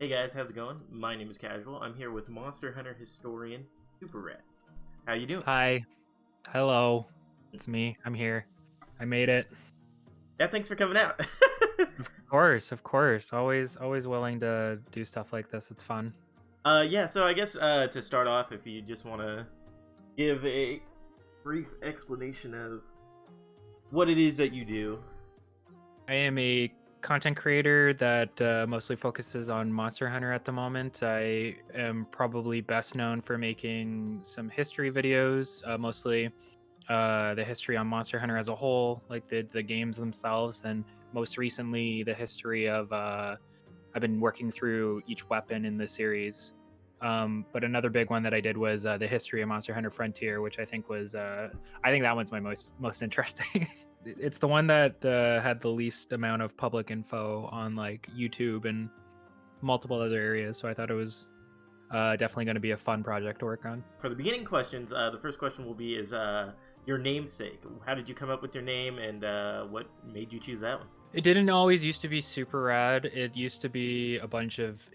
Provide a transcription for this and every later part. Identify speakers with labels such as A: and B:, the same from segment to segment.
A: Hey guys, how's it going? My name is Casual. I'm here with Monster Hunter historian SuperRAD. How you doing?
B: Hi. Hello. It's me. I'm here. I made it.
A: Yeah, thanks for coming out.
B: Of course, of course. Always willing to do stuff like this. It's fun.
A: Yeah. So I guess to start off, if you just want to give a brief explanation of what it is that you do.
B: I am a content creator that mostly focuses on Monster Hunter at the moment. I am probably best known for making some history videos, mostly the history on Monster Hunter as a whole, like the games themselves, and most recently the history of I've been working through each weapon in the series. But another big one that I did was the history of Monster Hunter Frontier, which I think was I think that one's my most interesting. It's the one that had the least amount of public info on like YouTube and multiple other areas. So I thought it was definitely going to be a fun project to work on.
A: For the beginning questions, the first question will be is your namesake. How did you come up with your name, and what made you choose that one?
B: It didn't always used to be SuperRAD. It used to be a bunch of.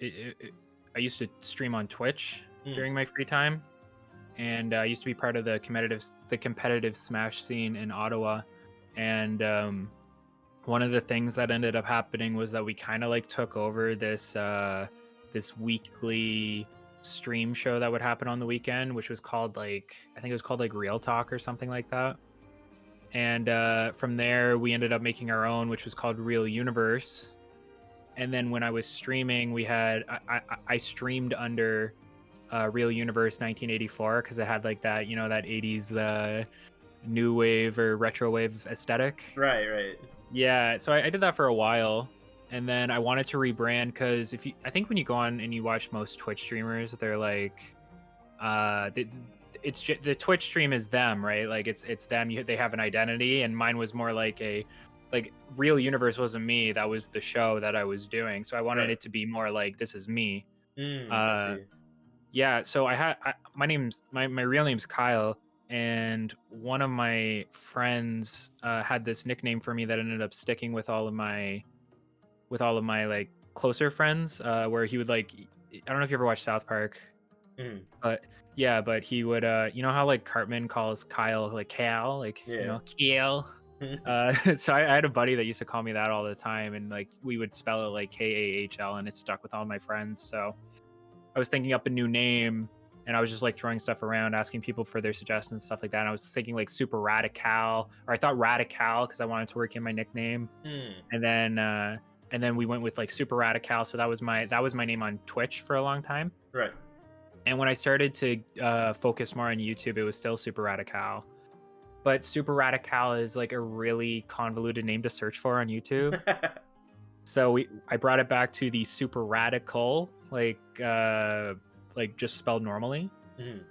B: I used to stream on Twitch during my free time, and I used to be part of the competitive Smash scene in Ottawa. And one of the things that ended up happening was that we kind of like took over this this weekly stream show that would happen on the weekend, which was called I think it was called like Real Talk or something like that. And from there we ended up making our own, which was called Real Universe. And then when I was streaming, I streamed under Real Universe 1984 because it had like that, you know, that 80s new wave or retro wave aesthetic.
A: Right.
B: Yeah, so I did that for a while, and then I wanted to rebrand because I think when you go on and you watch most Twitch streamers, they're like, the Twitch stream is them, right? Like it's them. They have an identity, and mine was more like Real Universe wasn't me. That was the show that I was doing. So I wanted it to be more like this is me.
A: I see.
B: Yeah. So my real name's Kyle, and one of my friends had this nickname for me that ended up sticking with all of my like closer friends. Where he would like, I don't know if you ever watched South Park, but yeah, but he would you know how like Cartman calls Kyle like Cal, like you know Kiel. So I had a buddy that used to call me that all the time, and like we would spell it like Kahl, and it stuck with all my friends. So I was thinking up a new name, and I was just like throwing stuff around, asking people for their suggestions and stuff like that. And I was thinking like Super Radical, or I thought Radical because I wanted to work in my nickname. And then we went with like Super Radical. So that was my name on Twitch for a long time.
A: Right.
B: And when I started to focus more on YouTube, it was still Super Radical. But Super Radical is like a really convoluted name to search for on YouTube. So I brought it back to the Super Radical, like just spelled normally.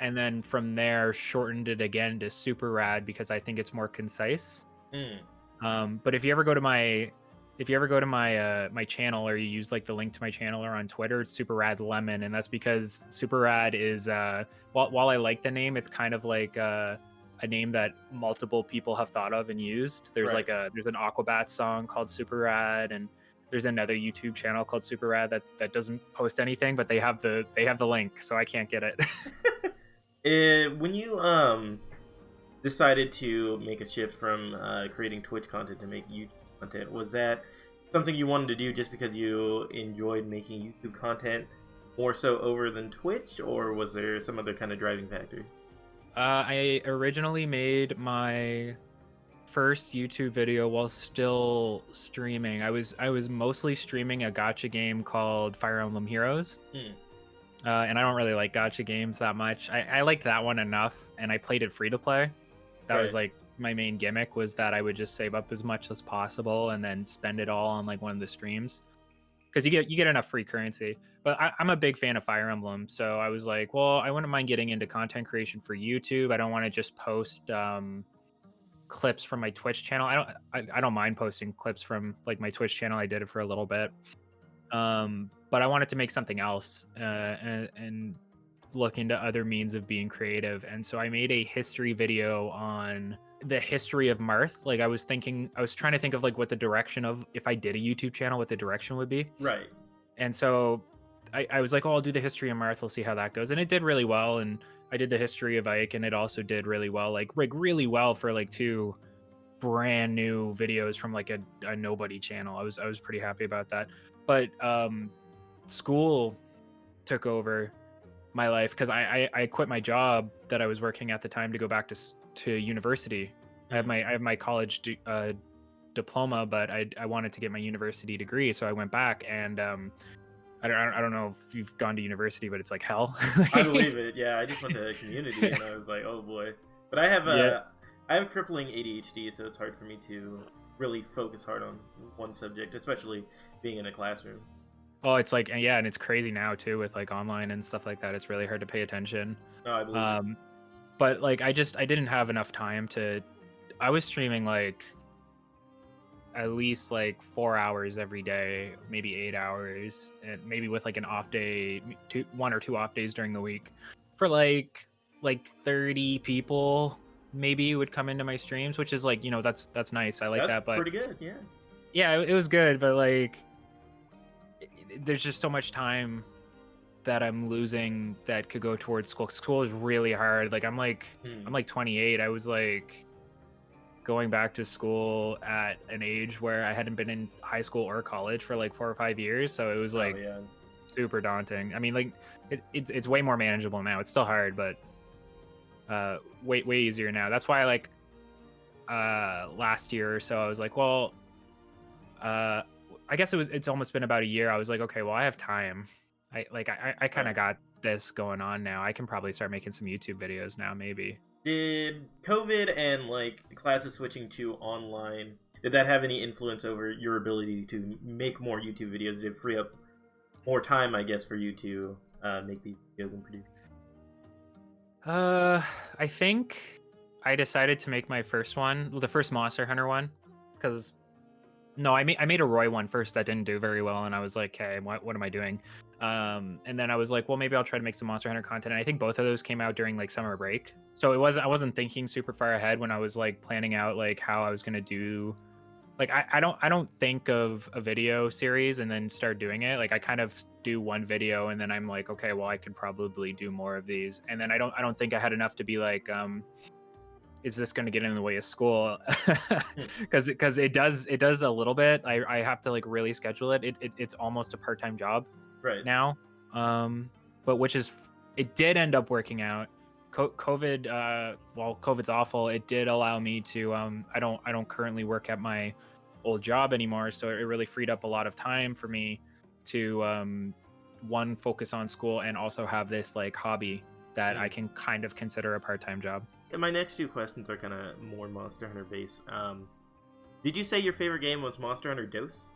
B: And then from there shortened it again to Super Rad because I think it's more concise. But if you ever go to my my channel, or you use like the link to my channel or on Twitter, it's Super Rad Lemon, and that's because Super Rad is while I like the name, it's kind of like a name that multiple people have thought of and used. There's there's an Aquabat song called Super Rad, and there's another YouTube channel called Super Rad that doesn't post anything, but they have the link, so I can't get it.
A: When you decided to make a shift from creating Twitch content to make YouTube content, was that something you wanted to do just because you enjoyed making YouTube content more so over than Twitch, or was there some other kind of driving factor?
B: I originally made my first YouTube video while still streaming. I was mostly streaming a gacha game called Fire Emblem Heroes. And I don't really like gacha games that much. I liked that one enough, and I played it free to play. That was like my main gimmick, was that I would just save up as much as possible and then spend it all on like one of the streams, because you get enough free currency. But I'm a big fan of Fire Emblem, so I was like, well, I wouldn't mind getting into content creation for YouTube. I don't want to just post clips from my Twitch channel. I don't mind posting clips from like my Twitch channel. I did it for a little bit, but I wanted to make something else and look into other means of being creative. And so I made a history video on the history of Marth. Like I was trying to think of like what the direction of, if I did a YouTube channel, what the direction would be.
A: Right.
B: And so I was like, oh, I'll do the history of Marth. We'll see how that goes, and it did really well. And I did the history of Ike, and it also did really well, like really well for like two brand new videos from like a nobody channel. I was pretty happy about that. But school took over my life because I quit my job that I was working at the time to go back to university. I have my college diploma, but I wanted to get my university degree, so I went back. And I don't know if you've gone to university, but it's like hell.
A: I believe it. Yeah, I just went to community, and I was like, oh boy. But
B: Yeah.
A: I have crippling ADHD, so it's hard for me to really focus hard on one subject, especially being in a classroom.
B: Oh, it's like, yeah, and it's crazy now too with like online and stuff like that. It's really hard to pay attention.
A: No, I believe it.
B: But like I didn't have enough time to. I was streaming like at least like 4 hours every day, maybe 8 hours, and maybe with like an off day, 1 or 2 off days during the week, for like 30 people maybe would come into my streams, which is like, that's nice. I like
A: That's
B: that, but
A: pretty good. Yeah.
B: yeah, it was good, but like there's just so much time that I'm losing that could go towards school. School is really hard. Like I'm like 28. I was like going back to school at an age where I hadn't been in high school or college for like 4 or 5 years, so it was like
A: yeah.
B: super daunting. I mean, like it's way more manageable now. It's still hard, but way easier now. That's why like last year or so I was like, well, I guess it's almost been about a year. I was like, okay, well, I have time. I kind of got this going on now. I can probably start making some YouTube videos now, maybe.
A: Did COVID and like classes switching to online, did that have any influence over your ability to make more YouTube videos? Did it free up more time, I guess, for you to make these videos and produce?
B: I think I decided to make my first one, the first Monster Hunter one, because no, I made a Roy one first that didn't do very well, and I was like, hey, what am I doing? And then I was like, well, maybe I'll try to make some Monster Hunter content. And I think both of those came out during like summer break, so I wasn't thinking super far ahead when I was like planning out like how I was gonna do. Like I don't think of a video series and then start doing it. Like I kind of do one video and then I'm like, okay, well I could probably do more of these. And then I don't think I had enough to be like, is this going to get in the way of school? Because it does a little bit. I have to like really schedule it. It's almost a part-time job
A: Right
B: now. But it did end up working out. COVID, while COVID's awful, it did allow me to I don't currently work at my old job anymore, so it really freed up a lot of time for me to one, focus on school, and also have this like hobby that I can kind of consider a part-time job.
A: And my next two questions are kind of more Monster Hunter based. Did you say your favorite game was Monster Hunter Dose?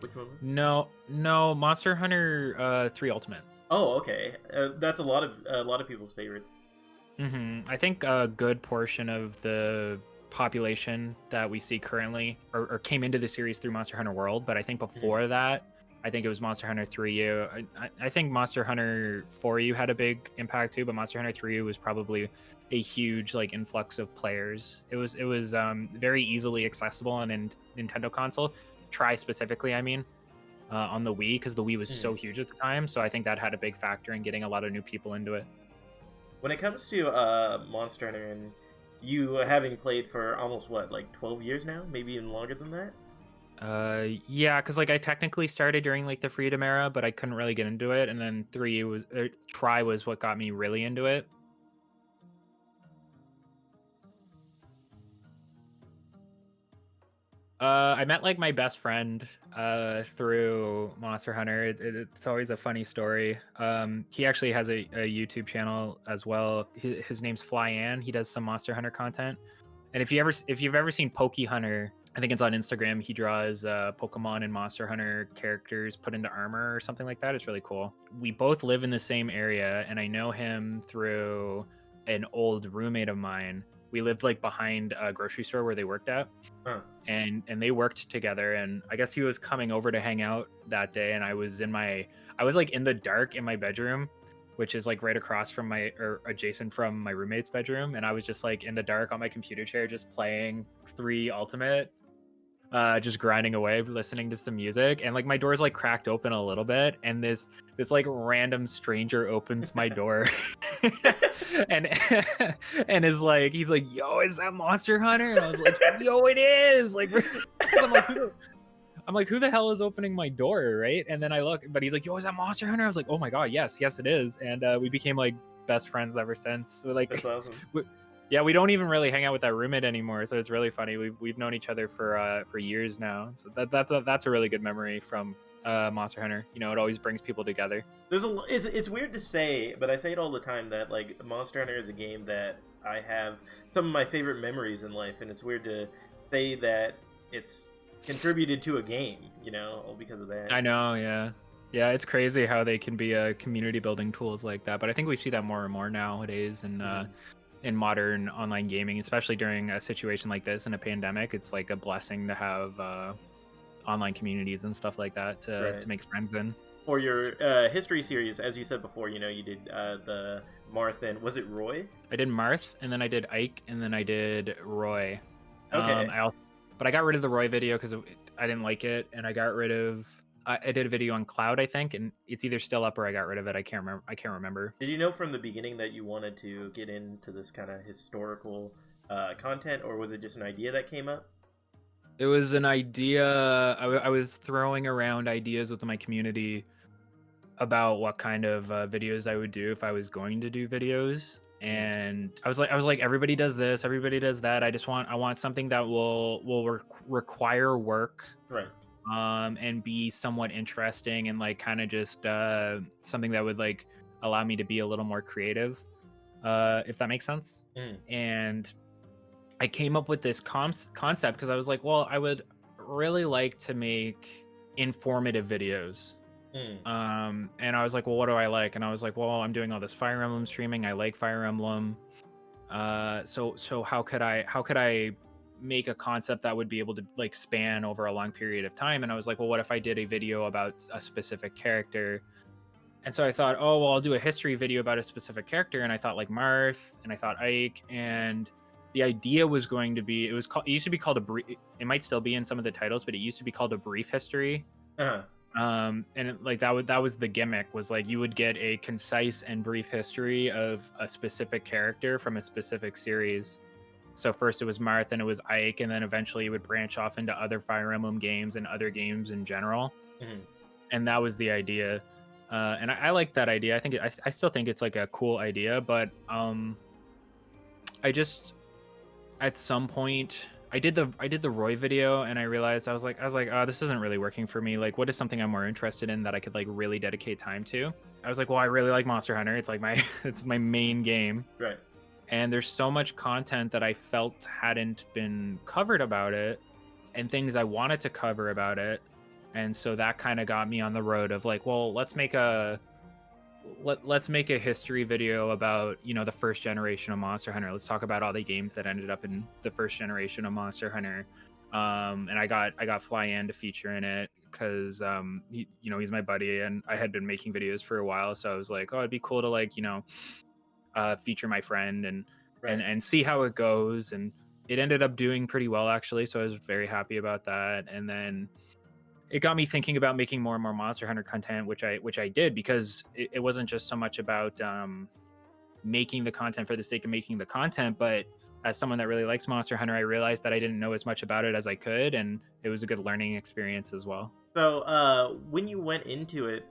A: Which one?
B: No, Monster Hunter 3 Ultimate.
A: Oh, okay. That's a lot of people's favorites.
B: I think a good portion of the population that we see currently or came into the series through Monster Hunter World, but I think before that, I think it was Monster Hunter 3U. I think Monster Hunter 4U had a big impact too, but Monster Hunter 3U was probably a huge like influx of players. It was very easily accessible on a Nintendo console. Tri specifically, I mean, on the Wii, because the Wii was so huge at the time. So I think that had a big factor in getting a lot of new people into it.
A: When it comes to Monster Hunter, and you having played for almost what, like 12 years now, maybe even longer than that?
B: Yeah, because like I technically started during like the Freedom era, but I couldn't really get into it, and then Tri was what got me really into it. I met like my best friend through Monster Hunter. It's always a funny story. He actually has a YouTube channel as well. His name's Flyann. He does some Monster Hunter content. And if you've ever seen Poke Hunter, I think it's on Instagram. He draws Pokemon and Monster Hunter characters put into armor or something like that. It's really cool. We both live in the same area, and I know him through an old roommate of mine. We lived like behind a grocery store where they worked at.
A: Huh.
B: And they worked together, and I guess he was coming over to hang out that day, and I was like in the dark in my bedroom, which is like right across from or adjacent from my roommate's bedroom, and I was just like in the dark on my computer chair just playing 3 Ultimate. just grinding away, listening to some music, and like my door's like cracked open a little bit, and this like random stranger opens my door, and and is like, he's like, "Yo, is that Monster Hunter?" And I was like, "Yo, it is!" Like, 'cause I'm like, who the hell is opening my door, right? And then I look, but he's like, "Yo, is that Monster Hunter?" I was like, "Oh my god, yes, yes, it is." And we became like best friends ever since. So like,
A: That's awesome.
B: yeah, we don't even really hang out with that roommate anymore, so it's really funny. We've known each other for years now, so that's a really good memory from Monster Hunter. You know, it always brings people together.
A: It's weird to say, but I say it all the time that like Monster Hunter is a game that I have some of my favorite memories in life, and it's weird to say that it's contributed to a game, you know, all because of that.
B: I know, yeah. Yeah, it's crazy how they can be community building tools like that, but I think we see that more and more nowadays in modern online gaming, especially during a situation like this in a pandemic. It's like a blessing to have online communities and stuff like that to make friends in.
A: For your history series, as you said before, you know, you did the Marth and was it Roy?
B: I did Marth, and then I did Ike, and then I did Roy.
A: Okay.
B: But I got rid of the Roy video because I didn't like it, and I got rid of. I did a video on Cloud, I think, and it's either still up or I got rid of it. I can't remember.
A: Did you know from the beginning that you wanted to get into this kind of historical content, or was it just an idea that came up?
B: It was an idea. I was throwing around ideas with my community about what kind of videos I would do if I was going to do videos. And I was like, everybody does this, everybody does that. I want something that will require work,
A: right?
B: And be somewhat interesting, and like kind of just something that would like allow me to be a little more creative, if that makes sense. And I came up with this concept because I was like, well, I would really like to make informative videos. And I was like, well, what do I like? And I was like, well, I'm doing all this Fire Emblem streaming. I like Fire Emblem. So how could I make a concept that would be able to like span over a long period of time? And I was like, well, what if I did a video about a specific character? And so I thought, oh, well, I'll do a history video about a specific character. And I thought like Marth, and I thought Ike, and the idea was going to be, it used to be called a brief, it might still be in some of the titles, but it used to be called a brief history. And that was the gimmick, was like you would get a concise and brief history of a specific character from a specific series. So first it was Marth, and it was Ike, and then eventually it would branch off into other Fire Emblem games and other games in general. And that was the idea. And I like that idea. I still think it's like a cool idea, but I just, at some point, I did the Roy video, and I realized I was like, oh, this isn't really working for me. Like, what is something I'm more interested in that I could like really dedicate time to? I was like, well, I really like Monster Hunter. It's like it's my main game.
A: Right.
B: And there's so much content that I felt hadn't been covered about it, and things I wanted to cover about it. And so that kind of got me on the road of like, well, let's make a history video about, you know, the first generation of Monster Hunter. Let's talk about all the games that ended up in the first generation of Monster Hunter. And I got Flyann to feature in it because he's my buddy, and I had been making videos for a while, so I was like, oh, it'd be cool to like, feature my friend and see how it goes. And it ended up doing pretty well, actually, so I was very happy about that. And then it got me thinking about making more and more Monster Hunter content, which I did, because it wasn't just so much about making the content for the sake of making the content, but as someone that really likes Monster Hunter, I realized that I didn't know as much about it as I could, and it was a good learning experience as well.
A: So when you went into it,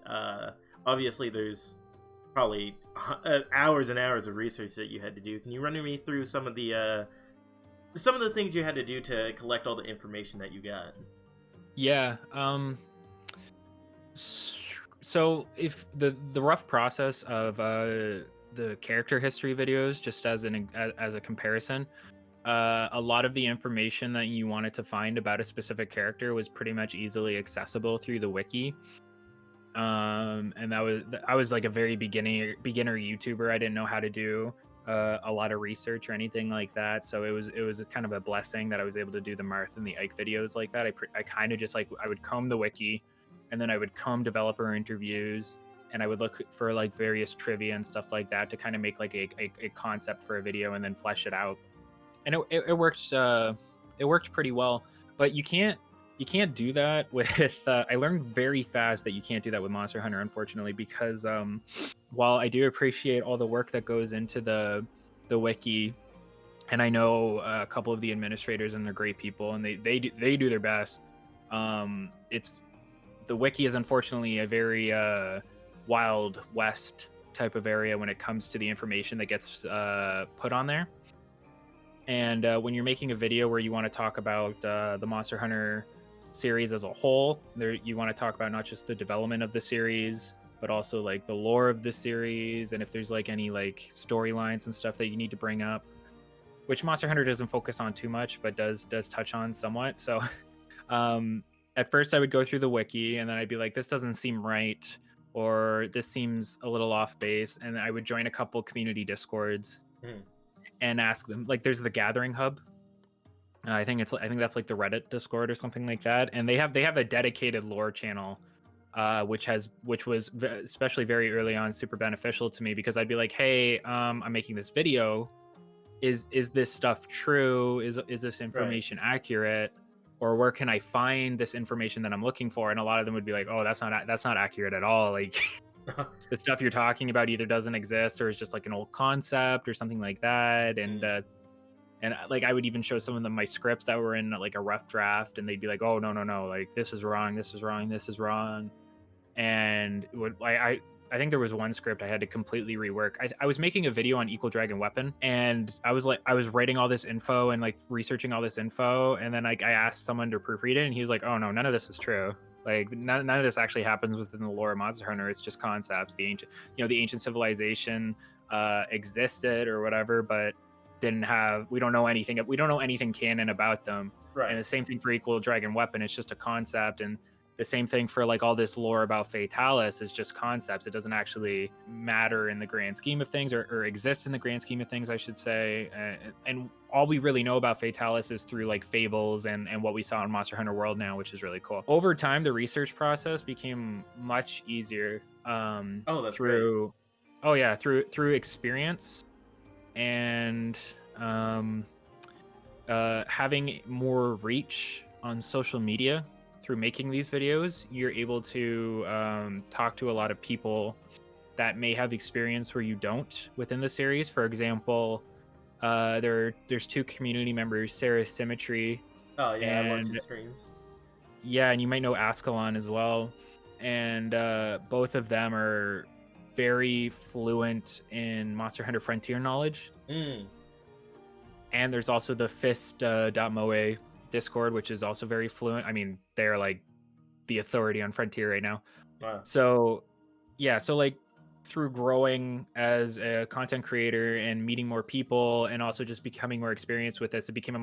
A: obviously there's probably hours and hours of research that you had to do. Can you run me through some of the things you had to do to collect all the information that you got?
B: Yeah. So if the rough process of the character history videos, just as a comparison, a lot of the information that you wanted to find about a specific character was pretty much easily accessible through the wiki. And I was like a very beginner YouTuber. I didn't know how to do a lot of research or anything like that, so it was a kind of a blessing that I was able to do the Marth and the Ike videos like that. I kind of just like, I would comb the wiki, and then I would comb developer interviews, and I would look for like various trivia and stuff like that to kind of make like a concept for a video and then flesh it out. And it worked pretty well. But you can't You can't do that with. I learned very fast that you can't do that with Monster Hunter, unfortunately, because while I do appreciate all the work that goes into the wiki, and I know a couple of the administrators and they're great people, and they do their best. It's the wiki is unfortunately a very wild west type of area when it comes to the information that gets put on there. And when you're making a video where you want to talk about the Monster Hunter series as a whole, you want to talk about not just the development of the series, but also like the lore of the series, and if there's like any like storylines and stuff that you need to bring up, which Monster Hunter doesn't focus on too much, but does touch on somewhat. So at first I would go through the wiki, and then I'd be like, this doesn't seem right, or this seems a little off base, and I would join a couple community discords and ask them. Like, there's the Gathering Hub. I think that's like the Reddit Discord or something like that, and they have a dedicated lore channel, which was especially very early on super beneficial to me, because I'd be like, hey, I'm making this video. Is this stuff true? Is this information accurate? Or where can I find this information that I'm looking for? And a lot of them would be like, oh, that's not accurate at all. Like the stuff you're talking about either doesn't exist or is just like an old concept or something like that. And like I would even show some of them my scripts that were in like a rough draft, and they'd be like, oh, no, like this is wrong, this is wrong, this is wrong. And I think there was one script I had to completely rework. I was making a video on Equal Dragon Weapon, and I was writing all this info and like researching all this info, and then like I asked someone to proofread it, and he was like, oh no, none of this is true. Like none of this actually happens within the lore of Monster Hunter. It's just concepts. The ancient civilization existed or whatever, but we don't know anything canon about them. Right. And the same thing for Equal Dragon Weapon. It's just a concept. And the same thing for like all this lore about Fatalis is just concepts. It doesn't actually matter in the grand scheme of things, or exist in the grand scheme of things, I should say. And all we really know about Fatalis is through like fables and what we saw in Monster Hunter World now, which is really cool. Over time, the research process became much easier. Through experience and having more reach on social media. Through making these videos, you're able to talk to a lot of people that may have experience where you don't within the series. For example, there's two community members, Ceracymmetry.
A: Oh yeah, I watch his streams.
B: Yeah, and you might know Ascalon as well. And both of them are very fluent in Monster Hunter Frontier knowledge. And there's also the Fist.moe Discord, which is also very fluent. I mean, they're like the authority on Frontier right now. Wow. So like through growing as a content creator and meeting more people, and also just becoming more experienced with this, it became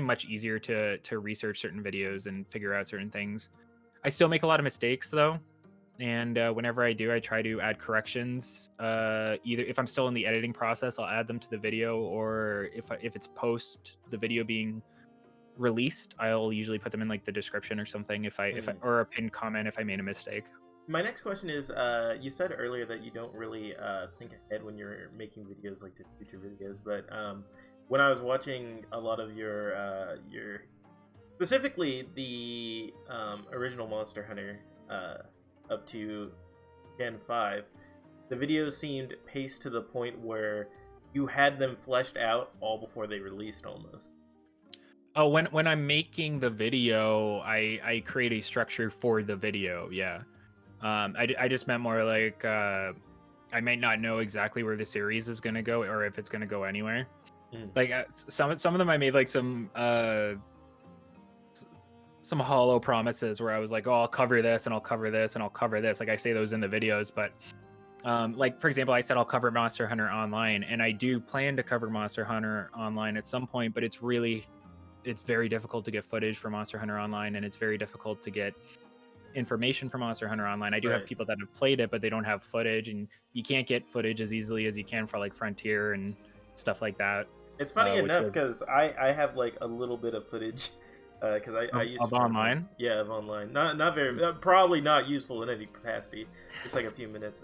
B: much easier to research certain videos and figure out certain things. I still make a lot of mistakes though, and whenever I do, I try to add corrections. Either if I'm still in the editing process, I'll add them to the video, or if it's post the video being released, I'll usually put them in like the description or something if I or a pinned comment if I made a mistake.
A: My next question is, you said earlier that you don't really think ahead when you're making videos like the future videos, but when I was watching a lot of your specifically the original Monster Hunter up to Gen 5, the videos seemed paced to the point where you had them fleshed out all before they released almost.
B: Oh, when I'm making the video, I create a structure for the video. Yeah, I just meant more like I might not know exactly where the series is gonna go, or if it's gonna go anywhere. Like some of them, I made like some hollow promises where I was like, oh, I'll cover this and I'll cover this and I'll cover this. Like I say those in the videos, but like for example, I said I'll cover Monster Hunter Online, and I do plan to cover Monster Hunter Online at some point, but it's very difficult to get footage for Monster Hunter Online, and it's very difficult to get information from Monster Hunter Online. I do have people that have played it, but they don't have footage, and you can't get footage as easily as you can for like Frontier and stuff like that.
A: It's funny enough because I have like a little bit of footage because I used
B: of online.
A: Yeah, of online. Not very, probably not useful in any capacity. Just like a few minutes.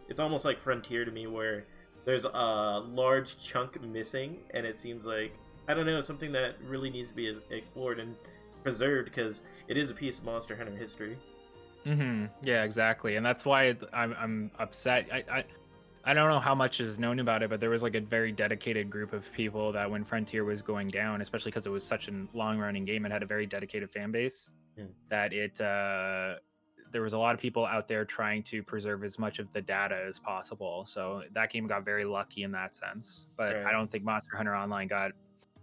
A: It's almost like Frontier to me, where there's a large chunk missing, and it seems like, I don't know, something that really needs to be explored. And preserved because it is a piece of Monster Hunter history.
B: Yeah, exactly, and that's why I'm upset. I don't know how much is known about it, but there was like a very dedicated group of people that when Frontier was going down, especially because it was such a long-running game, it had a very dedicated fan base. That there was a lot of people out there trying to preserve as much of the data as possible. So that game got very lucky in that sense. But I
A: Right.
B: don't think Monster Hunter Online got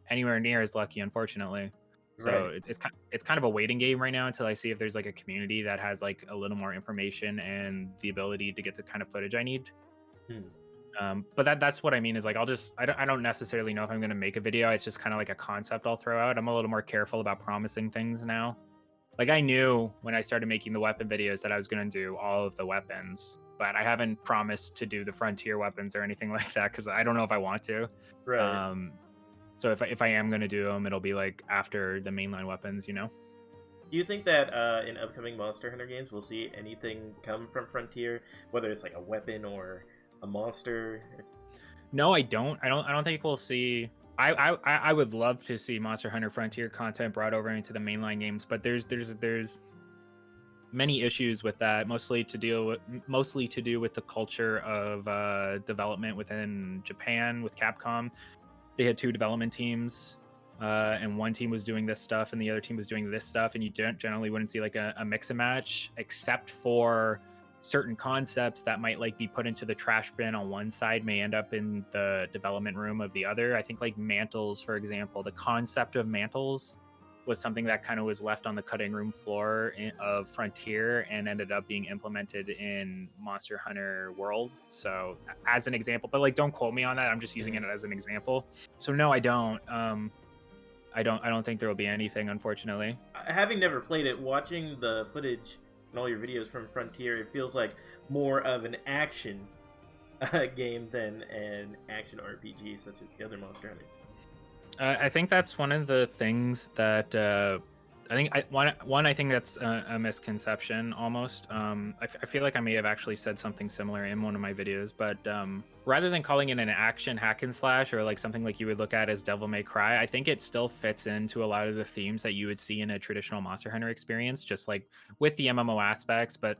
B: anywhere near as lucky, unfortunately. So
A: Right.
B: it's kind of a waiting game right now until I see if there's like a community that has like a little more information and the ability to get the kind of footage I need. But that's what I mean is like I don't necessarily know if I'm gonna make a video. It's just kind of like a concept I'll throw out. I'm a little more careful about promising things now. Like I knew when I started making the weapon videos that I was gonna do all of the weapons, but I haven't promised to do the frontier weapons or anything like that because I don't know if I want to.
A: Right.
B: So if I am gonna do them, it'll be like after the mainline weapons, you know.
A: Do you think that in upcoming Monster Hunter games we'll see anything come from Frontier, whether it's like a weapon or a monster?
B: No, I don't. I don't think we'll see. I would love to see Monster Hunter Frontier content brought over into the mainline games, but there's many issues with that, mostly to do with the culture of development within Japan with Capcom. They had two development teams, and one team was doing this stuff, and the other team was doing this stuff, and you generally wouldn't see like a mix and match, except for certain concepts that might like be put into the trash bin on one side may end up in the development room of the other. I think like mantles, for example, the concept of mantles was something that kind of was left on the cutting room floor of Frontier and ended up being implemented in Monster Hunter World. So as an example, but like don't quote me on that. I'm just using it as an example. So no, I don't. I don't think there will be anything, unfortunately.
A: Having never played it, watching the footage and all your videos from Frontier, it feels like more of an action game than an action RPG such as the other Monster Hunters.
B: I think that's one of the things that I think that's a misconception almost. I feel like I may have actually said something similar in one of my videos, but rather than calling it an action hack and slash or like something like you would look at as Devil May Cry, I think it still fits into a lot of the themes that you would see in a traditional Monster Hunter experience, just like with the MMO aspects. But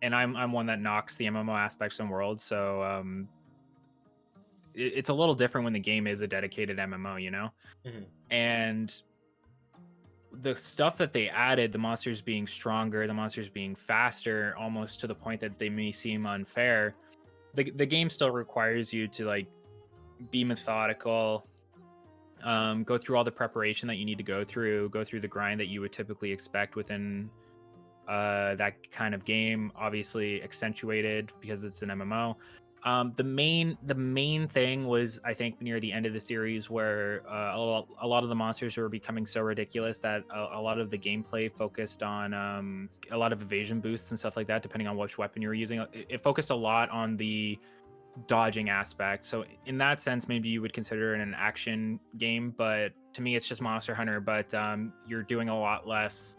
B: and I'm one that knocks the MMO aspects in World, so it's a little different when the game is a dedicated MMO, you know? And the stuff that they added, the monsters being stronger, the monsters being faster, almost to the point that they may seem unfair, the game still requires you to like be methodical, go through all the preparation that you need to go through the grind that you would typically expect within that kind of game, obviously accentuated because it's an MMO. The main thing was, I think, near the end of the series where a lot of the monsters were becoming so ridiculous that a lot of the gameplay focused on a lot of evasion boosts and stuff like that, depending on which weapon you were using. It focused a lot on the dodging aspect. So in that sense, maybe you would consider it an action game, but to me, it's just Monster Hunter. But you're doing a lot less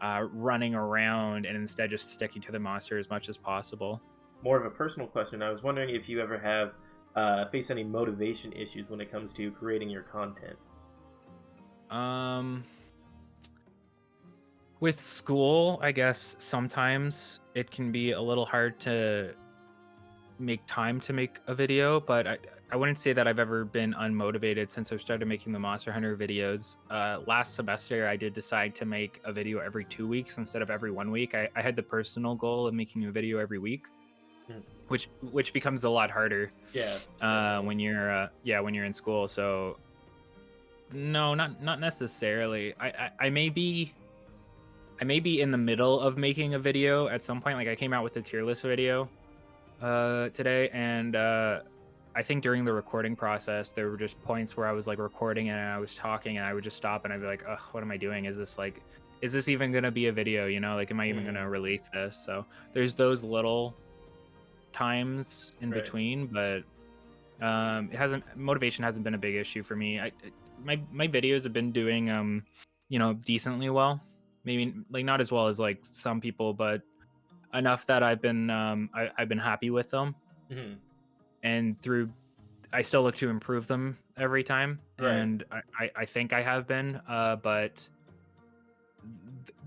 B: running around and instead just sticking to the monster as much as possible.
A: More of a personal question. I was wondering if you ever have face any motivation issues when it comes to creating your content.
B: With school, I guess sometimes it can be a little hard to make time to make a video, but I wouldn't say that I've ever been unmotivated since I started making the Monster Hunter videos. Last semester, I did decide to make a video every 2 weeks instead of every 1 week. I had the personal goal of making a video every week. Which becomes a lot harder. When you're in school. So no, not necessarily. I may be in the middle of making a video at some point. Like I came out with the tier list video today, and I think during the recording process there were just points where I was like recording and I was talking and I would just stop and I'd be like, ugh, what am I doing? Is this even gonna be a video, you know? Like, am I even gonna release this? So there's those little times in between, but motivation hasn't been a big issue for me. My videos have been doing decently well, maybe like not as well as like some people, but enough that I've been happy with them. And I still look to improve them every time, and I think I have been, but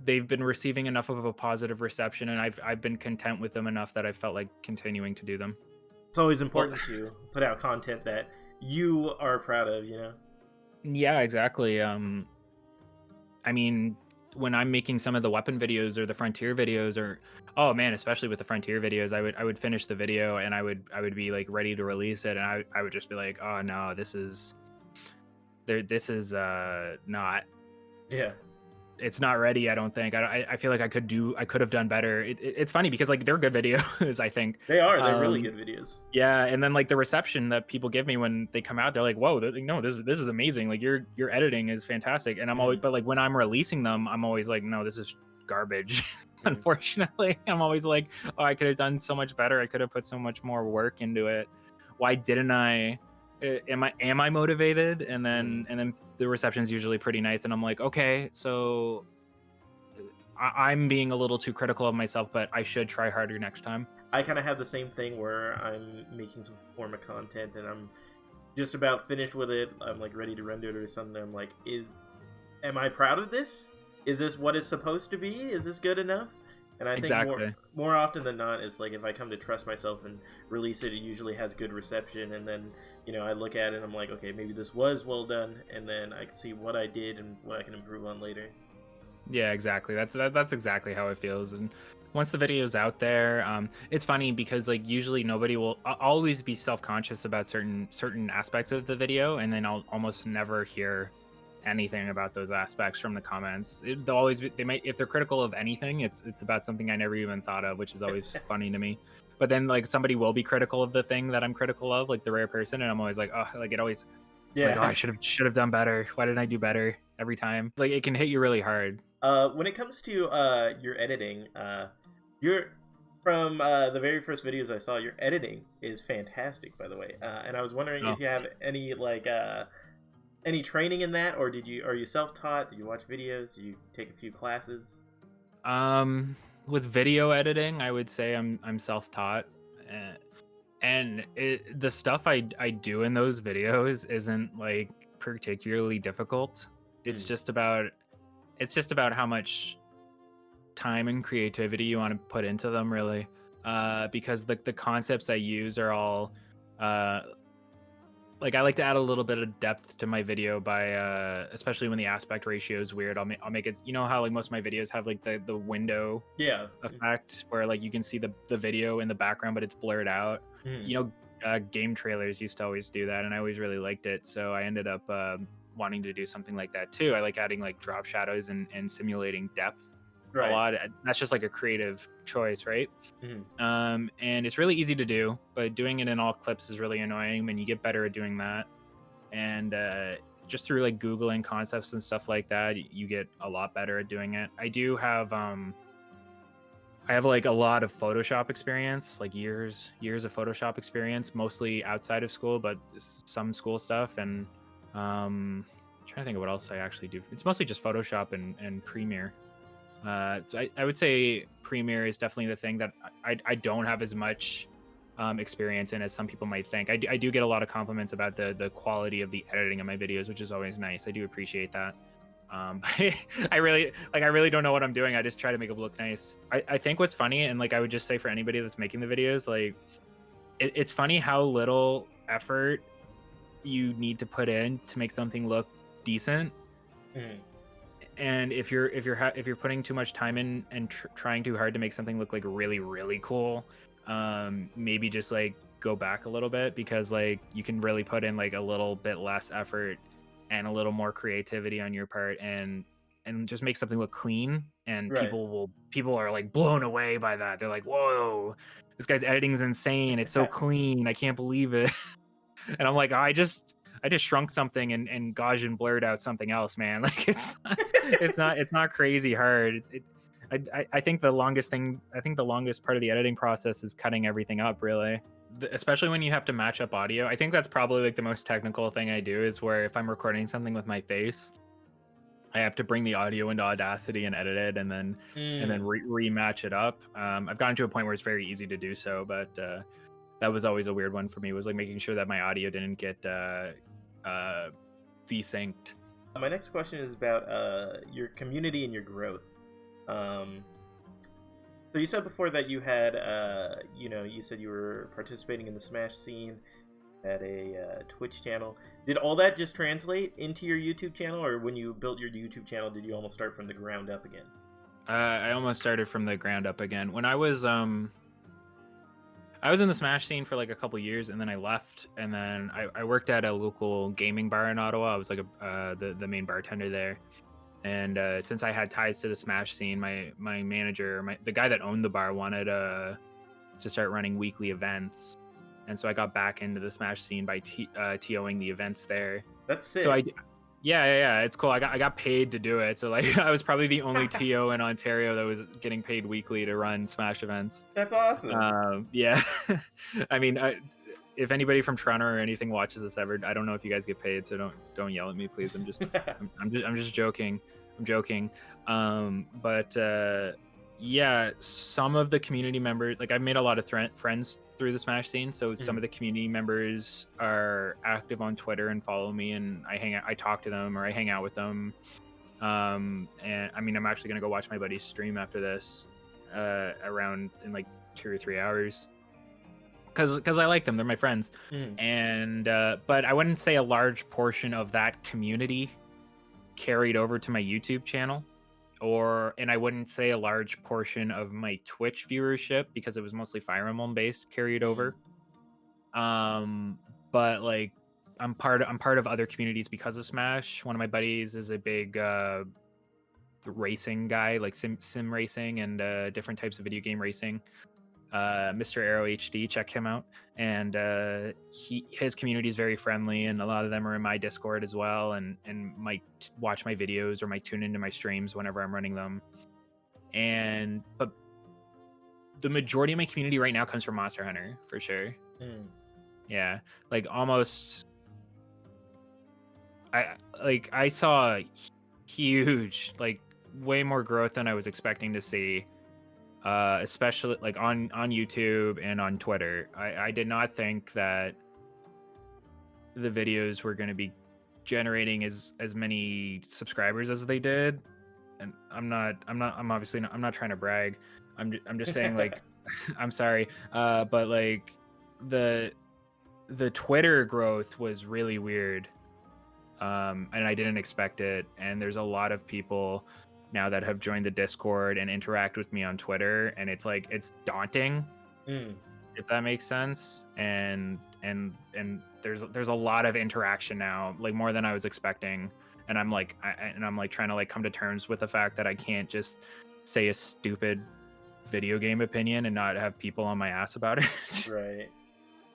B: they've been receiving enough of a positive reception, and I've been content with them enough that I felt like continuing to do them.
A: It's always
B: Well,
A: important to put out content that you are proud of, you know?
B: yeah, exactly. I mean, when I'm making some of the weapon videos or the frontier videos, or oh man, especially with the frontier videos, I would finish the video and I would be like ready to release it, and I would just be like, oh no, this is not,
A: Yeah.
B: it's not ready. I don't think. I feel like I could have done better. It's funny because like they're good videos. I think.
A: They're really good videos.
B: Yeah, and then like the reception that people give me when they come out, they're like, "Whoa, no, this is amazing! Like your editing is fantastic." And I'm always, but like when I'm releasing them, I'm always like, "No, this is garbage." Unfortunately, I'm always like, "Oh, I could have done so much better. I could have put so much more work into it. Why didn't I? Am I motivated?" And then the reception is usually pretty nice, and I'm like, "Okay, so I'm being a little too critical of myself, but I should try harder next time."
A: I kind of have the same thing where I'm making some form of content and I'm just about finished with it. I'm like ready to render it or something. I'm like, am I proud of this? Is this what it's supposed to be? Is this good enough? And I think more often than not, it's like if I come to trust myself and release it, it usually has good reception. And then, you know, I look at it and I'm like, okay, maybe this was well done. And then I can see what I did and what I can improve on later.
B: Yeah, exactly. That's exactly how it feels. And once the video's out there, it's funny because like usually nobody will. I'll always be self-conscious about certain aspects of the video, and then I'll almost never hear anything about those aspects from the comments. They'll always be, they might, if they're critical of anything, it's about something I never even thought of, which is always funny to me. But then like somebody will be critical of the thing that I'm critical of, like the rare person, and I'm always like, oh, like it always. Yeah. Like, oh, I should have done better. Why didn't I do better every time? Like it can hit you really hard.
A: When it comes to your editing, you're from the very first videos I saw. Your editing is fantastic, by the way. And I was wondering if you have any like any training in that, or are you self-taught? Do you watch videos? Do you take a few classes?
B: With video editing, I would say I'm self-taught, and the stuff I do in those videos isn't like particularly difficult. It's just about how much time and creativity you want to put into them, really, because the concepts I use are all like I like to add a little bit of depth to my video by especially when the aspect ratio is weird. I'll make it, you know how like most of my videos have like the window effect where like you can see the video in the background but it's blurred out. You know, game trailers used to always do that, and I always really liked it, so I ended up wanting to do something like that too. I like adding like drop shadows and simulating depth a lot. That's just like a creative choice, right? And it's really easy to do, but doing it in all clips is really annoying when you get better at doing that. And just through like Googling concepts and stuff like that, you get a lot better at doing it. I have like a lot of Photoshop experience, like years of Photoshop experience, mostly outside of school, but some school stuff. And I'm trying to think of what else I actually do. It's mostly just Photoshop and Premiere. So I would say Premiere is definitely the thing that I don't have as much experience in as some people might think. I do get a lot of compliments about the quality of the editing of my videos, which is always nice. I do appreciate that. But I really don't know what I'm doing. I just try to make it look nice. I think what's funny, and like I would just say for anybody that's making the videos, like it's funny how little effort you need to put in to make something look decent. And if you're putting too much time in and trying too hard to make something look like really really cool, maybe just like go back a little bit, because like you can really put in like a little bit less effort and a little more creativity on your part, and just make something look clean, and people are like blown away by that. They're like, whoa, this guy's editing is insane, it's so clean, I can't believe it. And I'm like, I just shrunk something and Gaussian blurred out something else, man. Like it's not crazy hard. I think the longest part of the editing process is cutting everything up, really. Especially when you have to match up audio. I think that's probably like the most technical thing I do, is where if I'm recording something with my face, I have to bring the audio into Audacity and edit it, and then rematch it up. I've gotten to a point where it's very easy to do so, but that was always a weird one for me, was like making sure that my audio didn't get desynced.
A: My next question is about your community and your growth. Um, so you said before that you had, you said you were participating in the Smash scene, had a Twitch channel. Did all that just translate into your YouTube channel, or when you built your YouTube channel, did you almost start from the ground up again?
B: I almost started from the ground up again. When I was in the Smash scene for like a couple years, and then I left, and then I worked at a local gaming bar in Ottawa. I was like the main bartender there. And since I had ties to the Smash scene, my manager, the guy that owned the bar, wanted to start running weekly events, and so I got back into the Smash scene by TOing the events there.
A: That's sick.
B: So yeah, it's cool. I got paid to do it, so like I was probably the only TO in Ontario that was getting paid weekly to run Smash events.
A: That's awesome.
B: Yeah, I mean, if anybody from Toronto or anything watches this ever, I don't know if you guys get paid, so don't yell at me, please. I'm just joking. I'm joking. But yeah, some of the community members, like I've made a lot of friends through the Smash scene, so some of the community members are active on Twitter and follow me, and I talk to them, or I hang out with them. And I mean, I'm actually gonna go watch my buddy's stream after this, around in like 2 or 3 hours. Because I like them, they're my friends. And but I wouldn't say a large portion of that community carried over to my YouTube channel, and I wouldn't say a large portion of my Twitch viewership, because it was mostly Fire Emblem based, carried over. But like I'm part of other communities because of Smash. One of my buddies is a big racing guy, like sim racing and different types of video game racing. Mr. Arrow HD, check him out. And his community is very friendly, and a lot of them are in my Discord as well, and might watch my videos or might tune into my streams whenever I'm running them. But the majority of my community right now comes from Monster Hunter, for sure. Yeah, like almost. I saw huge, like way more growth than I was expecting to see. Especially like on YouTube and on Twitter. I did not think that the videos were going to be generating as many subscribers as they did. And I'm obviously not, I'm not trying to brag. I'm just saying, like, I'm sorry. But like the Twitter growth was really weird. And I didn't expect it. And there's a lot of people now that have joined the Discord and interact with me on Twitter, and it's like it's daunting, if that makes sense. And there's a lot of interaction now, like more than I was expecting. And I'm like trying to like come to terms with the fact that I can't just say a stupid video game opinion and not have people on my ass about it.
A: Right.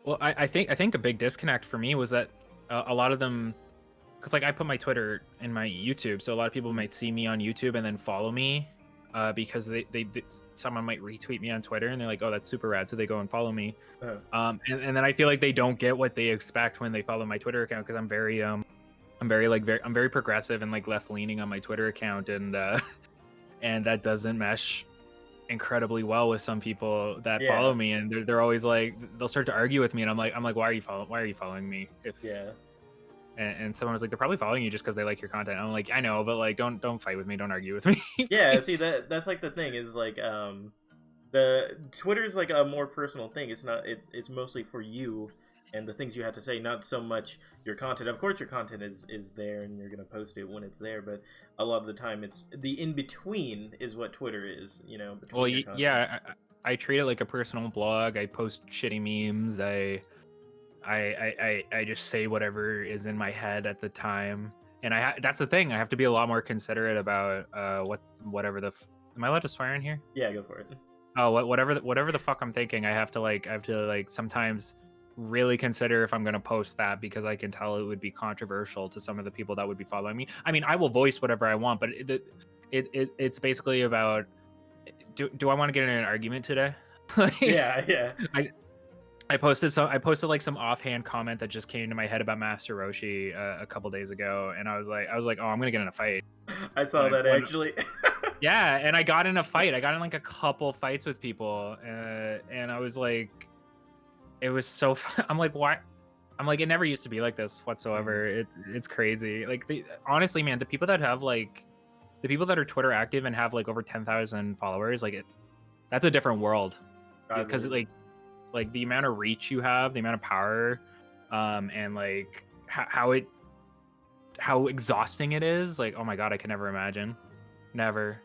B: Well, I think a big disconnect for me was that a lot of them, because like I put my Twitter in my YouTube, so a lot of people might see me on YouTube and then follow me, because they someone might retweet me on Twitter and they're like, oh, that's super rad, so they go and follow me. And then I feel like they don't get what they expect when they follow my Twitter account, because I'm very progressive and like left leaning on my Twitter account, and that doesn't mesh incredibly well with some people that follow me, and they're always like, they'll start to argue with me, and I'm like why are you following me? And someone was like, they're probably following you just because they like your content. I'm like, I know, but like, don't fight with me, don't argue with me.
A: Yeah, see, that's like the thing is like, the Twitter's like a more personal thing. It's mostly for you and the things you have to say, not so much your content. Of course your content is there and you're gonna post it when it's there, but a lot of the time it's the in-between is what Twitter is, you know.
B: Well, yeah, I treat it like a personal blog. I post shitty memes. I just say whatever is in my head at the time, and that's the thing. I have to be a lot more considerate about whatever am I allowed to swear in here?
A: Yeah, go for it.
B: Oh, whatever the fuck I'm thinking. I have to sometimes really consider if I'm gonna post that, because I can tell it would be controversial to some of the people that would be following me. I mean, I will voice whatever I want, but it's basically about, do I want to get in an argument today?
A: Yeah.
B: I posted like some offhand comment that just came to my head about Master Roshi a couple days ago, and I was like, oh, I'm gonna get in a fight.
A: I saw that actually.
B: Yeah, and I got in a fight. I got in like a couple fights with people, and I was like, it was so. I'm like, why? I'm like, it never used to be like this whatsoever. It's crazy. Like, honestly, man, the people that have like the people that are Twitter active and have like over 10,000 followers, like that's a different world,
A: I
B: because
A: believe.
B: like the amount of reach you have, the amount of power, and like how exhausting it is. Like, oh my god, I can never imagine. Never.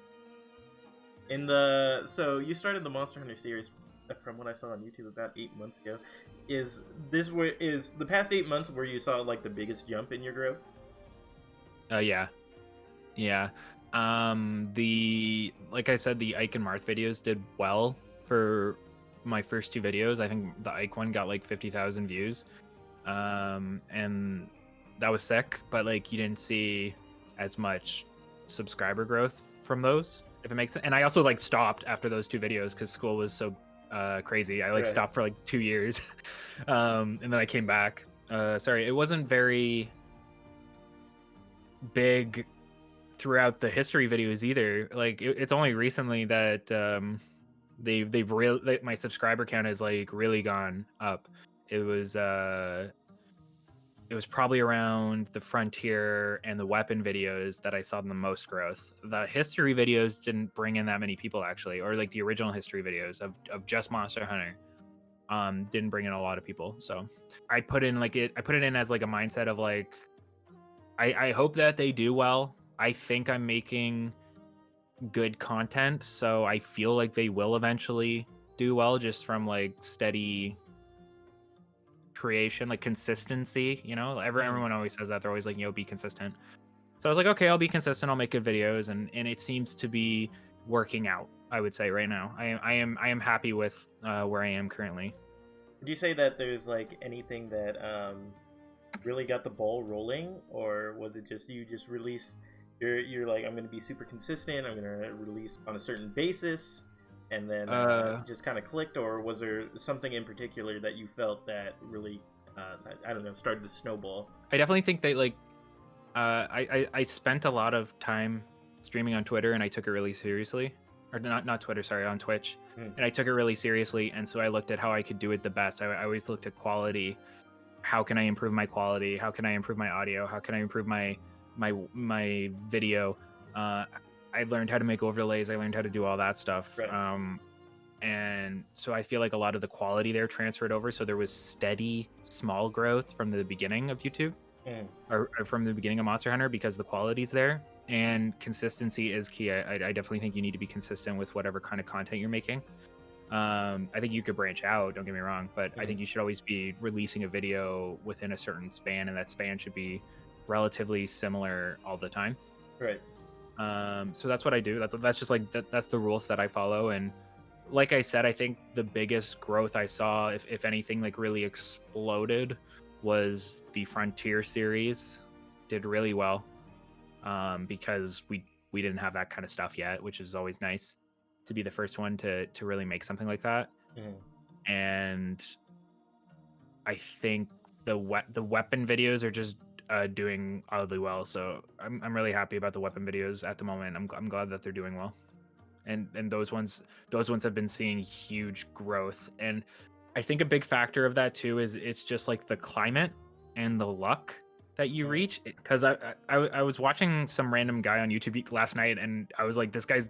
A: So you started the Monster Hunter series, from what I saw on YouTube, about 8 months ago. Is the past 8 months where you saw like the biggest jump in your growth?
B: Yeah. Yeah. The like I said, the Ike and Marth videos did well for my first two videos. I think the Ike one got like 50,000 views. And that was sick, but like you didn't see as much subscriber growth from those, if it makes sense. And I also like stopped after those two videos because school was so crazy. I like
A: Right.
B: stopped for like 2 years. And then I came back. Sorry, it wasn't very big throughout the history videos either. Like it's only recently that they've really, my subscriber count has like really gone up. It was probably around the frontier and the weapon videos that I saw the most growth. The history videos didn't bring in that many people actually, or like the original history videos of just Monster Hunter didn't bring in a lot of people. So I put it in as like a mindset of like I hope that they do well. I think I'm making good content, so I feel like they will eventually do well just from like steady creation, like consistency. Everyone always says that. They're always like, be consistent. So I was like, okay, I'll be consistent, I'll make good videos, and it seems to be working out, I would say. Right now I am happy with where I am currently.
A: Would you say that there's like anything that really got the ball rolling, or was it just you just release? You're like, I'm going to be super consistent. I'm going to release on a certain basis, and then just kind of clicked, or was there something in particular that you felt that really, I don't know, started to snowball?
B: I definitely think that like I spent a lot of time streaming on Twitter, and I took it really seriously. Or not Twitter, sorry, on Twitch. And I took it really seriously, and so I looked at how I could do it the best. I always looked at quality. How can I improve my quality? How can I improve my audio? How can I improve my video? I learned how to make overlays. I learned how to do all that stuff.
A: Right.
B: And so I feel like a lot of the quality there transferred over. So there was steady, small growth from the beginning of YouTube, or from the beginning of Monster Hunter, because the quality's there. And consistency is key. I definitely think you need to be consistent with whatever kind of content you're making. I think you could branch out, don't get me wrong, but I think you should always be releasing a video within a certain span, and that span should be relatively similar all the time.
A: Right.
B: So that's what I do. That's just like that's the rules that I follow. And like I said, I think the biggest growth I saw, if anything, like really exploded, was the Frontier series. Did really well, because we didn't have that kind of stuff yet, which is always nice to be the first one to really make something like that. And I think the weapon videos are just doing oddly well. So I'm really happy about the weapon videos at the moment. I'm glad that they're doing well, and those ones have been seeing huge growth. And I think a big factor of that too is it's just like the climate and the luck that you reach. Because I was watching some random guy on YouTube last night, and I was like, this guy's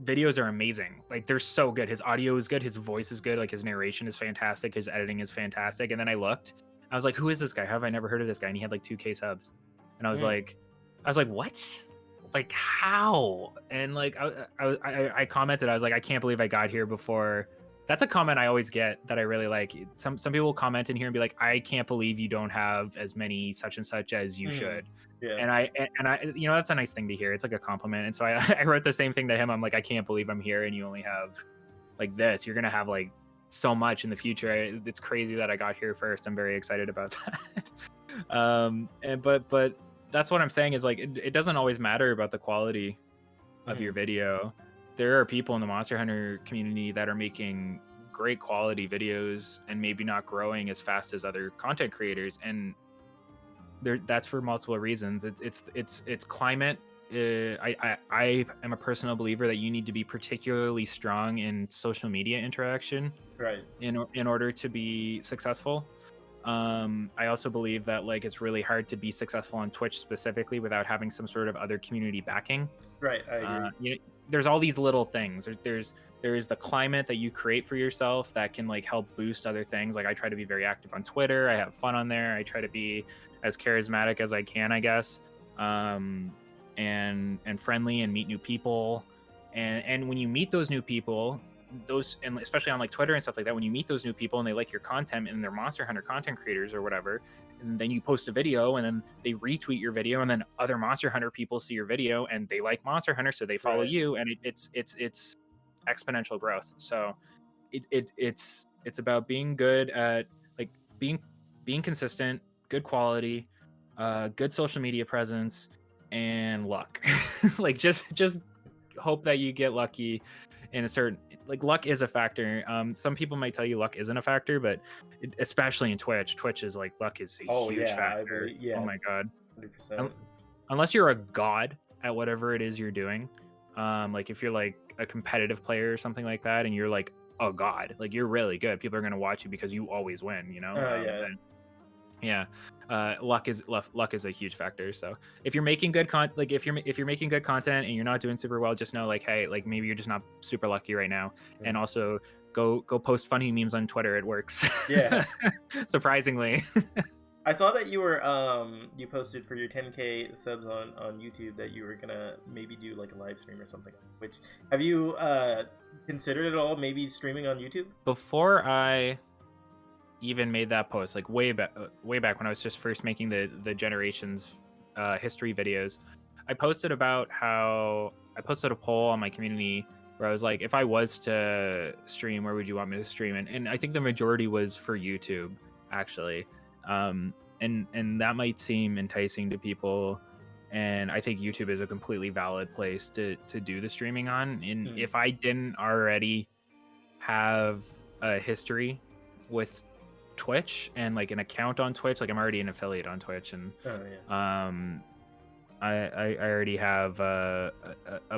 B: videos are amazing. Like, they're so good. His audio is good, his voice is good, like his narration is fantastic, his editing is fantastic. And then I looked, I was like, who is this guy? How have I never heard of this guy? And he had like 2K subs. And I was like, what? Like, how? And like I commented, I was like, I can't believe I got here before. That's a comment I always get that I really like. Some people will comment in here and be like, I can't believe you don't have as many such and such as you should.
A: Yeah.
B: And I that's a nice thing to hear. It's like a compliment. And so I wrote the same thing to him. I'm like, I can't believe I'm here and you only have like this. You're gonna have like so much in the future. It's crazy that I got here first. I'm very excited about that. But that's what I'm saying is like it doesn't always matter about the quality of your video. There are people in the Monster Hunter community that are making great quality videos and maybe not growing as fast as other content creators, and that's for multiple reasons. It's climate. I am a personal believer that you need to be particularly strong in social media interaction,
A: Right.
B: in order to be successful. I also believe that like it's really hard to be successful on Twitch specifically without having some sort of other community backing.
A: Right, I agree.
B: There's all these little things. There's the climate that you create for yourself that can like help boost other things. Like I try to be very active on Twitter. I have fun on there. I try to be as charismatic as I can, I guess, and friendly and meet new people. And when you meet those new people, and especially on like Twitter and stuff like that, when you meet those new people and they like your content and they're Monster Hunter content creators or whatever, and then you post a video and then they retweet your video and then other Monster Hunter people see your video and they like Monster Hunter, so they follow you, and it's exponential growth. So it's about being good at like being consistent, good quality, good social media presence, and luck. Like just hope that you get lucky in a certain, like luck is a factor. Some people might tell you luck isn't a factor, but especially in Twitch is like luck is a huge factor. Oh my god,
A: 100%.
B: Unless you're a god at whatever it is you're doing, like if you're like a competitive player or something like that and you're like a god, like you're really good, people are going to watch you because you always win, you know. Luck is a huge factor. So if you're making good if you're making good content and you're not doing super well, just know like, hey, like maybe you're just not super lucky right now. And also go post funny memes on Twitter. It works.
A: Yeah.
B: Surprisingly.
A: I saw that you were you posted for your 10K subs on YouTube that you were gonna maybe do like a live stream or something. Which have you considered at all maybe streaming on YouTube?
B: Before I even made that post, like way back when I was just first making the Generations history videos, I posted about how I posted a poll on my community where I was like, if I was to stream, where would you want me to stream? And I think the majority was for YouTube, actually. And that might seem enticing to people, and I think YouTube is a completely valid place to do the streaming on. And if I didn't already have a history with Twitch and like an account on Twitch, like I'm already an affiliate on Twitch, and I already have a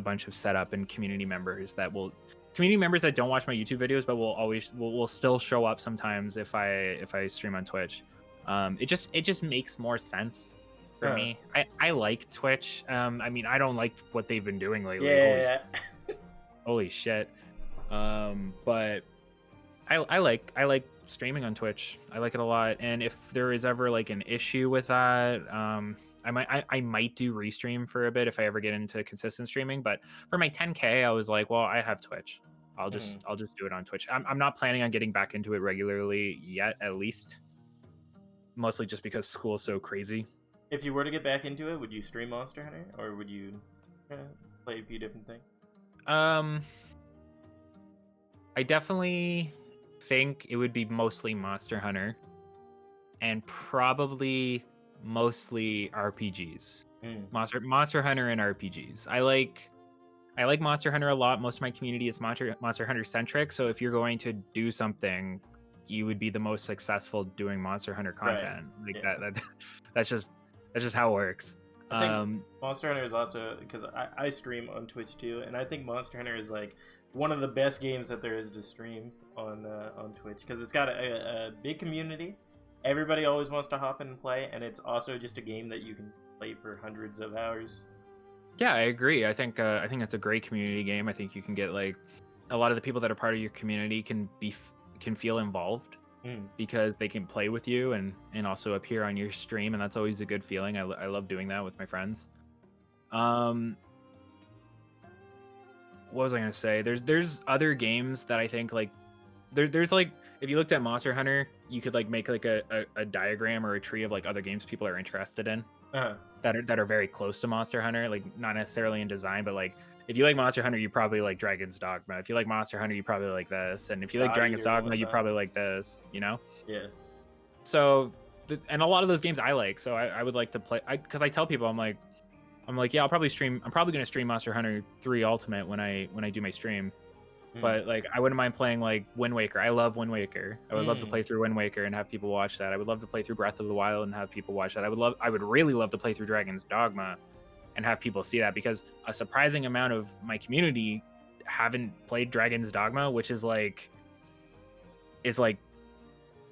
B: bunch of setup and community members that don't watch my YouTube videos but will still show up sometimes if I stream on Twitch. It just makes more sense for me. I like Twitch. I mean, I don't like what they've been doing lately. Holy shit. But I like streaming on Twitch. I like it a lot. And if there is ever like an issue with that, I might do restream for a bit if I ever get into consistent streaming. But for my 10K, I was like, well, I have Twitch. I'll just do it on Twitch. I'm not planning on getting back into it regularly yet, at least. Mostly just because school's so crazy.
A: If you were to get back into it, would you stream Monster Hunter, or would you play a few different things?
B: I definitely think it would be mostly Monster Hunter, and probably mostly RPGs. Monster Hunter and RPGs. I like Monster Hunter a lot. Most of my community is Monster Hunter centric. So if you're going to do something, you would be the most successful doing Monster Hunter content. That's just how it works.
A: I think Monster Hunter is also, because I stream on Twitch too, and I think Monster Hunter is like one of the best games that there is to stream on Twitch, because it's got a big community. Everybody always wants to hop in and play, and it's also just a game that you can play for hundreds of hours.
B: Yeah, I agree. I think it's a great community game. I think you can get like a lot of the people that are part of your community can feel involved because they can play with you and also appear on your stream, and that's always a good feeling. I love doing that with my friends. What was I gonna say? There's other games that I think like there's like, if you looked at Monster Hunter, you could like make like a diagram or a tree of like other games people are interested in that are very close to Monster Hunter, like not necessarily in design, but like if you like Monster Hunter, you probably like Dragon's Dogma. If you like Monster Hunter, you probably like this, and if you like Dragon's Dogma, you probably like this. You know?
A: Yeah.
B: So, and a lot of those games I like, so I would like to play. Because I tell people I'm like, yeah, I'll probably stream. I'm probably gonna stream Monster Hunter 3 Ultimate when I do my stream. But like, I wouldn't mind playing like Wind Waker. I love Wind Waker. I would love to play through Wind Waker and have people watch that. I would love to play through Breath of the Wild and have people watch that. I would really love to play through Dragon's Dogma and have people see that, because a surprising amount of my community haven't played Dragon's Dogma, which is like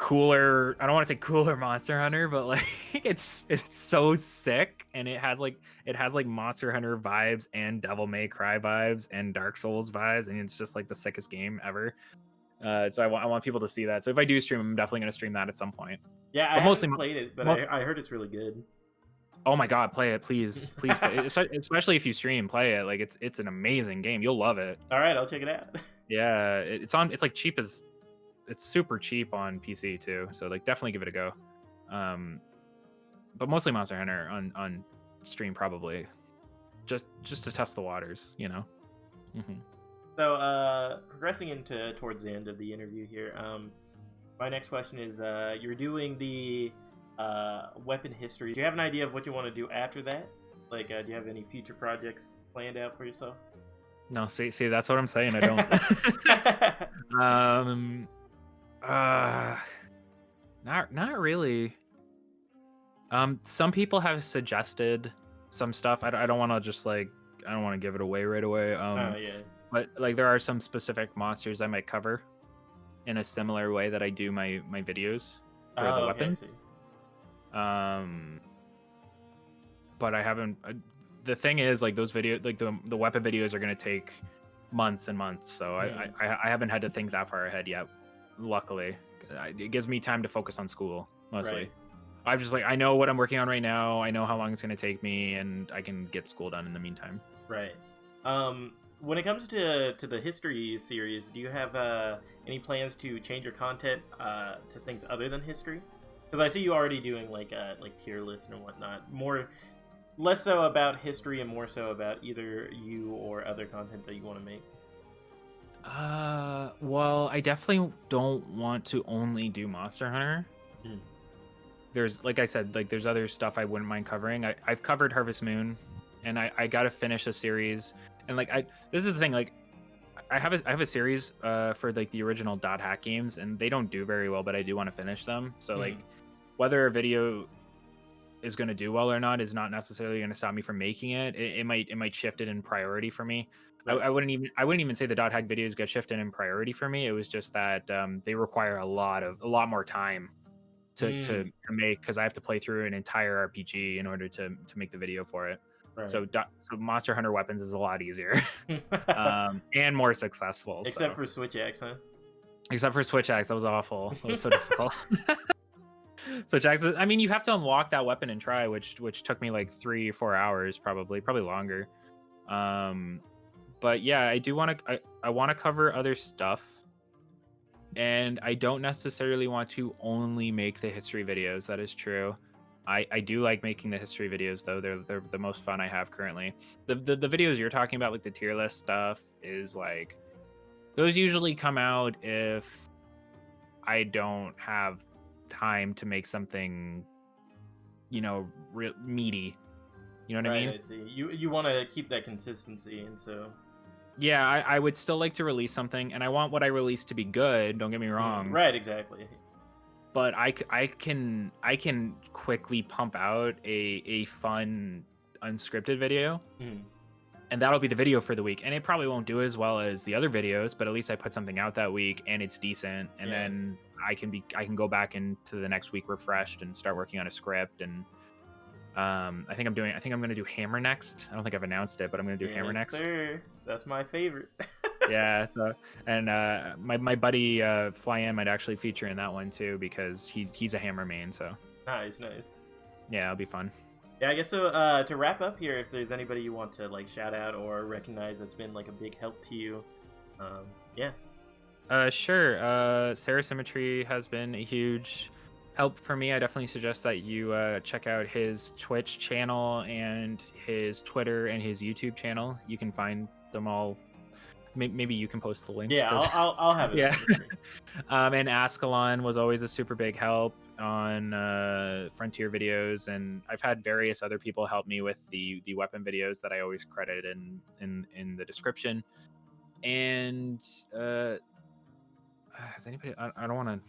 B: cooler, I don't want to say cooler Monster Hunter, but like it's so sick, and it has like Monster Hunter vibes and Devil May Cry vibes and Dark Souls vibes, and it's just like the sickest game ever. So I want people to see that. So if I do stream, I'm definitely going to stream that at some point.
A: Yeah, I
B: But mostly
A: haven't played it, but I heard it's really good.
B: Oh my god, play it, please play it. Especially if you stream, play it. Like it's an amazing game. You'll love it.
A: All right, I'll check it out.
B: Yeah, it's like cheap as, it's super cheap on PC too. So like definitely give it a go. But mostly Monster Hunter on stream probably, just to test the waters, you know.
A: So progressing into towards the end of the interview here, my next question is, you're doing the weapon history. Do you have an idea of what you want to do after that? Like, do you have any future projects planned out for yourself?
B: No, see, that's what I'm saying. I don't. Not really. Some people have suggested some stuff. I don't want to just like, I don't want to give it away right away.
A: Yeah.
B: But like there are some specific monsters I might cover in a similar way that I do my videos for the weapons. But I haven't. The thing is, like those videos, like the weapon videos are gonna take months and months. So I haven't had to think that far ahead yet. Luckily, it gives me time to focus on school mostly.
A: Right.
B: I'm just like, I know what I'm working on right now. I know how long it's gonna take me, and I can get school done in the meantime.
A: Right. When it comes to the history series, do you have any plans to change your content to things other than history? Because I see you already doing like tier lists and whatnot. Less so about history and more so about either you or other content that you want to make.
B: Well, I definitely don't want to only do Monster Hunter. There's, like I said, like there's other stuff I wouldn't mind covering. I've covered Harvest Moon, and I gotta finish a series. And like this is the thing, like I have a series for like the original Dot Hack games, and they don't do very well, but I do want to finish them. So like whether a video is going to do well or not is not necessarily going to stop me from making it. It might shift it in priority for me. Right. I wouldn't even say the Dot Hack videos got shifted in priority for me. It was just that they require a lot more time to make, because I have to play through an entire RPG in order to make the video for it. Right. So Monster Hunter Weapons is a lot easier and more successful.
A: Except for Switch Axe, huh?
B: Except for Switch Axe, that was awful. That was so difficult. Switch Axe, I mean, you have to unlock that weapon and try, which took me like 3 or 4 hours, probably longer. But yeah, I do want to. I want to cover other stuff, and I don't necessarily want to only make the history videos. That is true. I do like making the history videos though. They're the most fun I have currently. The videos you're talking about, like the tier list stuff, is like those usually come out if I don't have time to make something, you know, meaty. You know what I mean?
A: I see. You want to keep that consistency, and so
B: yeah, I would still like to release something, and I want what I release to be good. Don't get me wrong.
A: Right, exactly.
B: But I can quickly pump out a fun unscripted video, and that'll be the video for the week. And it probably won't do as well as the other videos, but at least I put something out that week and it's decent. And then I can go back into the next week refreshed and start working on a script. And I think I'm gonna do Hammer next. I don't think I've announced it, but I'm gonna do Hammer next.
A: Sir. That's my favorite.
B: Yeah. So, and my buddy Flyann might actually feature in that one too, because he's a Hammer main. So
A: nice.
B: Yeah, it'll be fun.
A: Yeah, I guess so. To wrap up here, if there's anybody you want to like shout out or recognize that's been like a big help to you, yeah.
B: Sure. Ceracymmetry has been a huge help for me. I definitely suggest that you check out his Twitch channel and his Twitter and his YouTube channel. You can find them all. Maybe you can post the links.
A: Yeah, I'll have it.
B: Yeah. And Ascalon was always a super big help on Frontier videos, and I've had various other people help me with the weapon videos that I always credit in the description. And has anybody? I don't want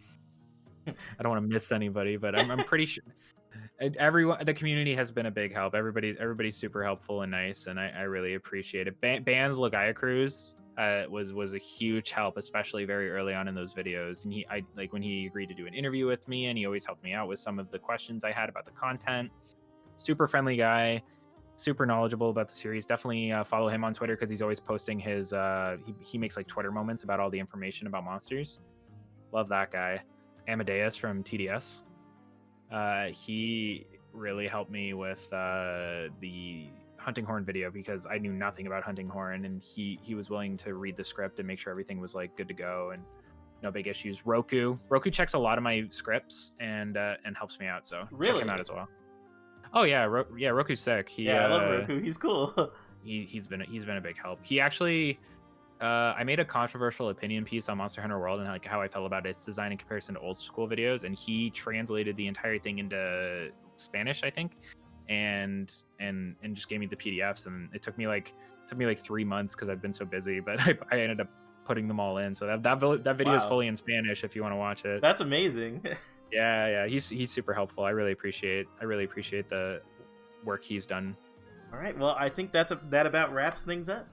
B: to miss anybody, but I'm pretty sure everyone, the community has been a big help. Everybody's super helpful and nice, and I really appreciate it. BannedLagiacrus was a huge help, especially very early on in those videos. And I like when he agreed to do an interview with me, and he always helped me out with some of the questions I had about the content. Super friendly guy, super knowledgeable about the series. Definitely follow him on Twitter because he's always posting his. He makes like Twitter moments about all the information about monsters. Love that guy. Amadeus from TDS. He really helped me with the hunting horn video because I knew nothing about hunting horn, and he was willing to read the script and make sure everything was like good to go and no big issues. Roku checks a lot of my scripts and helps me out, so
A: Really?
B: check him out as well. Oh yeah, Roku's sick.
A: I love Roku. He's cool.
B: He's been a big help. He actually I made a controversial opinion piece on Monster Hunter World and like how I felt about its design in comparison to old school videos, and he translated the entire thing into Spanish, I think, and just gave me the PDFs, and it took me like 3 months because I've been so busy, but I ended up putting them all in. So that video is fully in Spanish if you want to watch it.
A: That's amazing.
B: Yeah, he's super helpful. I really appreciate the work he's done.
A: All right, well, I think that about wraps things up.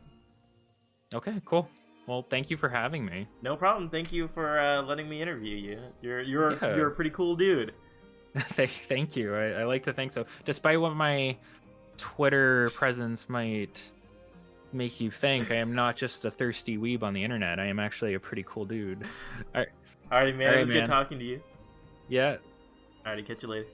B: Okay, cool. Well, thank you for having me.
A: No problem. Thank you for letting me interview you. You're a pretty cool dude.
B: Thank you. I like to think so. Despite what my Twitter presence might make you think, I am not just a thirsty weeb on the internet. I am actually a pretty cool dude.
A: Alrighty, man. It was good talking to you.
B: Yeah.
A: Alrighty, catch you later.